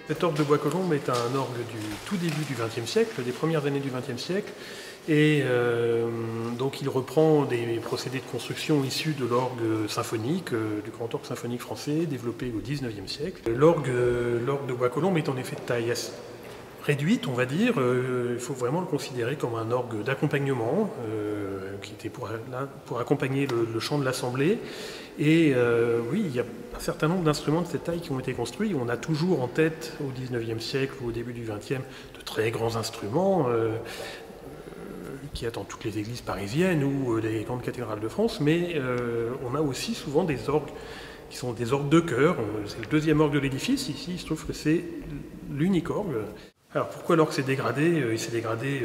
Cet orgue de Bois-Colombes est un orgue du tout début du XXe siècle, des premières années du XXe siècle. Et donc il reprend des procédés de construction issus de l'orgue symphonique, du grand orgue symphonique français, développé au XIXe siècle. L'orgue de Bois-Colombes est en effet de taille assez réduite, on va dire. Il faut vraiment le considérer comme un orgue d'accompagnement, qui était pour accompagner le chant de l'Assemblée. Et oui, il y a un certain nombre d'instruments de cette taille qui ont été construits. On a toujours en tête, au XIXe siècle ou au début du XXe, de très grands instruments qui attendent toutes les églises parisiennes ou les grandes cathédrales de France, mais on a aussi souvent des orgues qui sont des orgues de chœur. C'est le deuxième orgue de l'édifice. Ici, il se trouve que c'est l'unique orgue. Alors pourquoi l'orgue s'est dégradé? Il s'est dégradé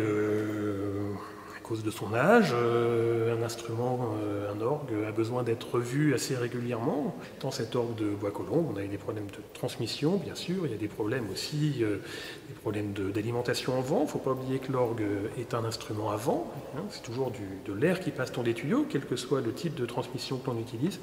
à cause de son âge. Un instrument, un orgue, a besoin d'être revu assez régulièrement. Dans cet orgue de Bois-Colombes, on a eu des problèmes de transmission, bien sûr. Il y a des problèmes aussi, des problèmes d'alimentation en vent. Il ne faut pas oublier que l'orgue est un instrument à vent. C'est toujours de l'air qui passe dans les tuyaux, quel que soit le type de transmission que l'on utilise.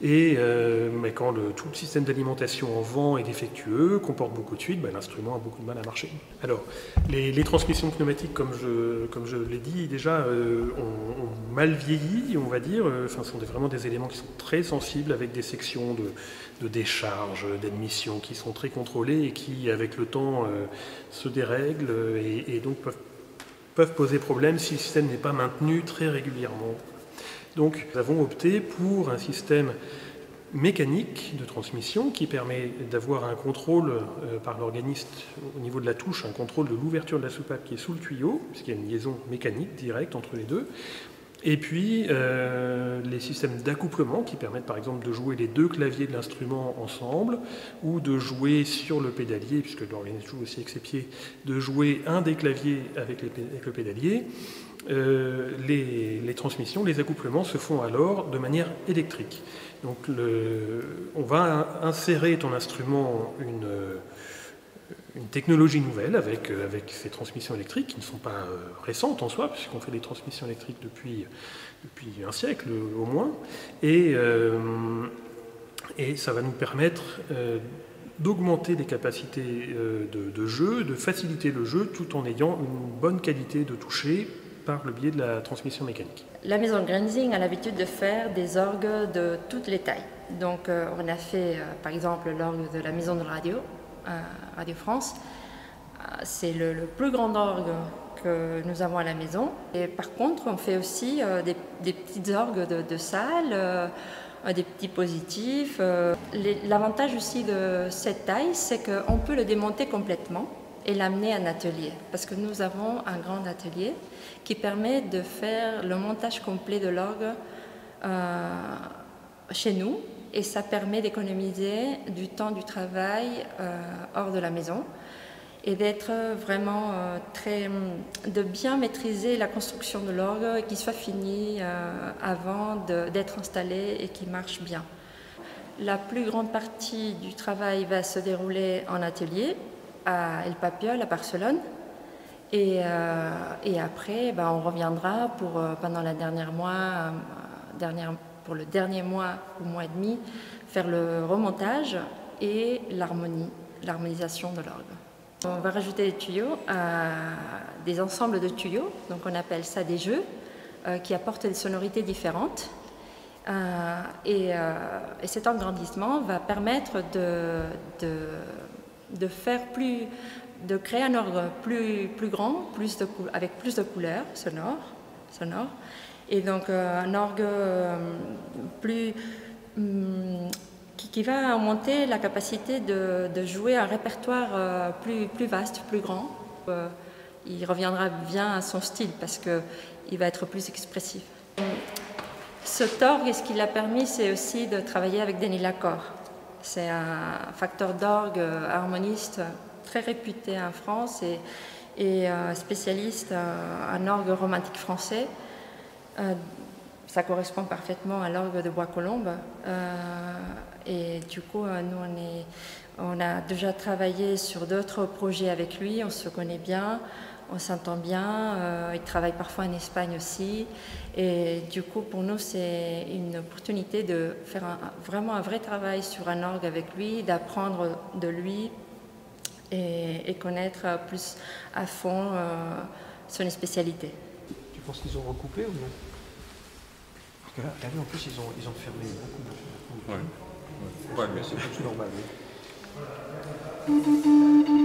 Mais quand tout le système d'alimentation en vent est défectueux, comporte beaucoup de fuites, l'instrument a beaucoup de mal à marcher. Alors, les transmissions pneumatiques, comme je l'ai dit déjà, ont mal vieilli, on va dire. Sont vraiment des éléments qui sont très sensibles, avec des sections de décharge, d'admission qui sont très contrôlées et qui, avec le temps, se dérèglent et donc peuvent poser problème si le système n'est pas maintenu très régulièrement. Donc nous avons opté pour un système mécanique de transmission qui permet d'avoir un contrôle par l'organiste au niveau de la touche, un contrôle de l'ouverture de la soupape qui est sous le tuyau, puisqu'il y a une liaison mécanique directe entre les deux. Et puis les systèmes d'accouplement qui permettent par exemple de jouer les deux claviers de l'instrument ensemble ou de jouer sur le pédalier, puisque l'organiste joue aussi avec ses pieds, de jouer un des claviers avec le pédalier. Les transmissions, les accouplements se font alors de manière électrique. Donc on va insérer ton instrument une technologie nouvelle avec ces transmissions électriques qui ne sont pas récentes en soi, puisqu'on fait des transmissions électriques depuis un siècle au moins. Et ça va nous permettre d'augmenter les capacités de jeu, de faciliter le jeu tout en ayant une bonne qualité de toucher par le biais de la transmission mécanique. La maison Grenzing a l'habitude de faire des orgues de toutes les tailles. Donc on a fait par exemple l'orgue de la maison de radio, Radio France. C'est le plus grand orgue que nous avons à la maison. Et par contre on fait aussi des petites orgues de salle, des petits positifs. L'avantage aussi de cette taille, c'est qu'on peut le démonter complètement et l'amener à un atelier, parce que nous avons un grand atelier qui permet de faire le montage complet de l'orgue chez nous, et ça permet d'économiser du temps du travail hors de la maison et d'être vraiment de bien maîtriser la construction de l'orgue et qu'il soit fini avant d'être installé et qu'il marche bien. La plus grande partie du travail va se dérouler en atelier à El Papiol, à Barcelone. Et après, on reviendra pendant pour le dernier mois ou mois et demi, faire le remontage et l'harmonisation de l'orgue. On va rajouter des tuyaux, des ensembles de tuyaux, donc on appelle ça des jeux, qui apportent des sonorités différentes. Et cet agrandissement va permettre de créer un orgue plus grand, avec plus de couleurs sonores, et donc un orgue qui va augmenter la capacité de jouer un répertoire plus vaste, plus grand. Il reviendra bien à son style parce qu'il va être plus expressif. Cet orgue, ce qui l'a permis, c'est aussi de travailler avec Denis Lacorre. C'est un facteur d'orgue harmoniste très réputé en France et spécialiste en orgue romantique français. Ça correspond parfaitement à l'orgue de Bois-Colombes. Et du coup, on a déjà travaillé sur d'autres projets avec lui, on se connaît bien, on s'entend bien, il travaille parfois en Espagne aussi. Et du coup, pour nous, c'est une opportunité de faire vraiment un vrai travail sur un orgue avec lui, d'apprendre de lui et connaître plus à fond son spécialité. Tu penses qu'ils ont recoupé ou non? Parce que là, t'as vu, en plus, ils ont fermé beaucoup. Ouais. C'est plus normal. Oui.